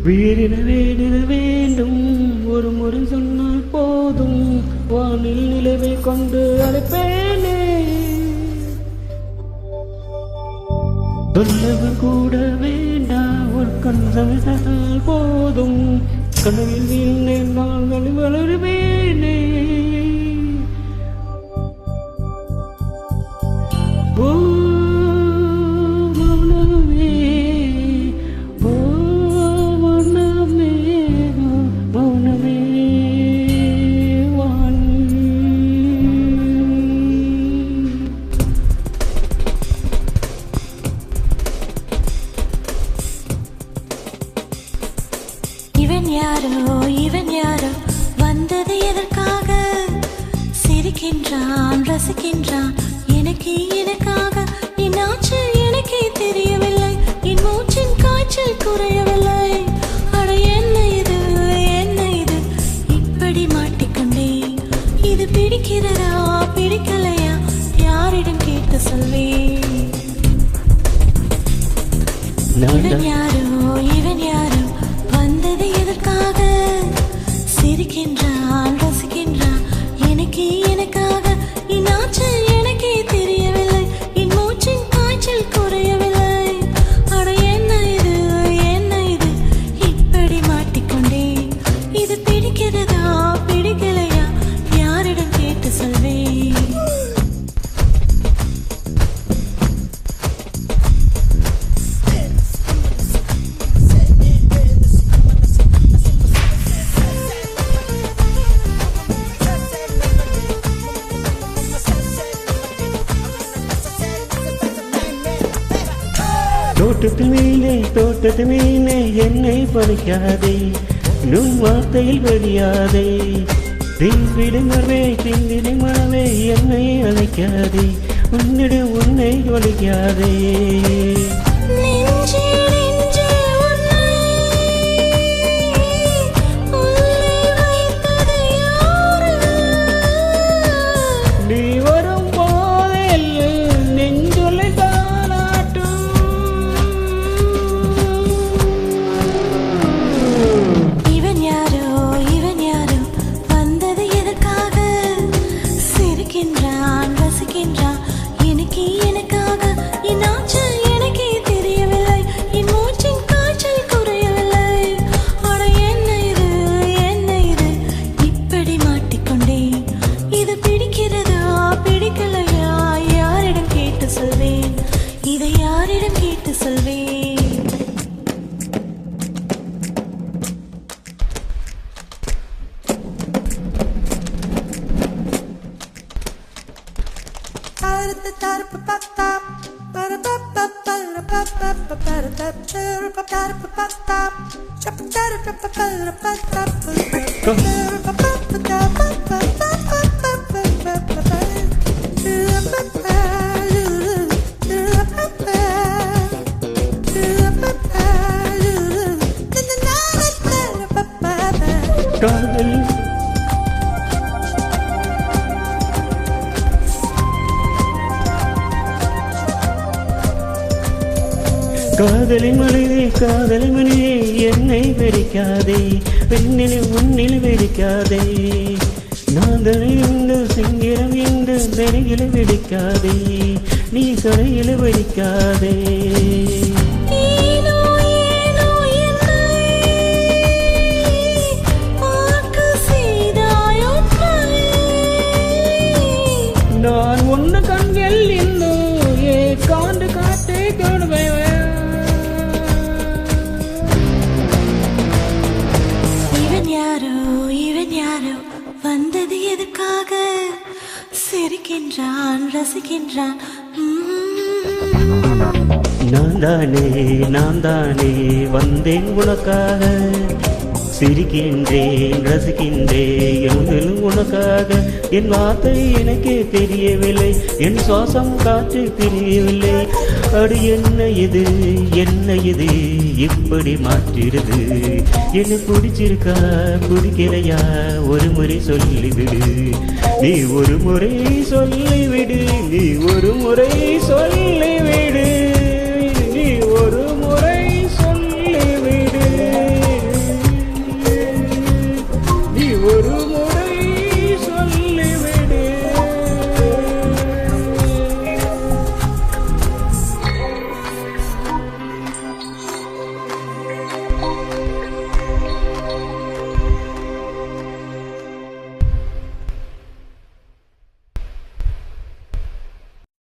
வீடிட வேண்டும் ஒரு முறை சொன்னால் போதும், வானில் நிலவை கொண்டு அழைப்பேனே. சொல்லவர் கூட வேண்டாம், ஒரு கண்சமித்தால் போதும், கனவில் வீழ்ந்தேன் நாங்கள் வளருவேனே. ஓ மௌனமே, ஓ மௌனமே, மௌனமே வாணி. இவன் யாரோ வந்தது எதற்காக? சிரிக்கின்றான், ரசிக்கின்றான், எனக்காக. என்னாச்சு எனக்கே தெரியவில்லை, என் மூச்சின் காய்ச்சல் குறையவில்லை. அட என்ன இது, இப்படி மாட்டிக்கொண்டேன். இது பிடிக்கிறதா பிடிக்கலையா, யாரிடம் கேட்டு சொல்வேன்? இவன் யாரோ வந்தது எதற்காக? சிரிக்கின்றான், ரசிக்கின்றான், எனக்காக. என்னாச்சு எனக்கே தெரியவில்லை, என் மூச்சின் காய்ச்சல் குறையவில்லை. அட என்ன இது, இப்படி மாட்டிக்கொண்டேன். இது பிடிக்கிறதா பிடிக்கலையா, யாரிடம் கேட்டு சொல்வேன்? தோட்டத்து மீனே என்னை பறிக்காதே, நும் வார்த்தையில் வழியாதே. தீவிடுமவே தீவிடு மனமே என்னை அழைக்காதே, உன்னை ஒழிக்காதே. நீ வரும் போதெல்லாம் நெஞ்சுலை தானாட்டும். இவன் யாரோ வந்தது எதற்காக? சிரிக்கின்றான், ரசிக்கின்றான், எனக்காக. என்னாச்சு எனக்கே தெரியவில்லை, என் மூச்சின் காய்ச்சல் குறையவில்லை. அட என்ன இது, இப்படி மாட்டிக்கொண்டேன். இது பிடிக்கிறதா பிடிக்கலையா, யாரிடம் கேட்டு சொல்வேன்? இதை யாரிடம் கேட்டு சொல்வேன்? காதலின் மனைவி என்னை வெடிக்காதே, பெண்ணில் உன்னில் வெடிக்காதே. நாதனை உண்டு சிங்கிரம் என்று நெருகில வெடிக்காதே, நீ சரையில வெடிக்காதே. நான் ஒன்று கண்கள் இன்னும் காண்டு காட்டே தொடுவேன். இவன் யாரோ வந்தது எதற்காக? சிரிக்கின்றான், ரசிக்கின்றான். நான் தானே வந்தேன் உனக்காக. சிரிக்கின்றேன், ரசிக்கின்றேன், எழுந்தலும் உனக்காக. என் வார்த்தை எனக்கே தெரியவில்லை, என் சுவாசம் காற்று தெரியவில்லை. அடி என்ன இது இப்படி மாற்றிடுது? என்ன பிடிச்சிருக்கா பிடிக்கலையா, ஒரு முறை சொல்லிவிடு. நீ ஒரு முறை சொல்லிவிடு, நீ ஒரு முறை சொல்லிவிடு.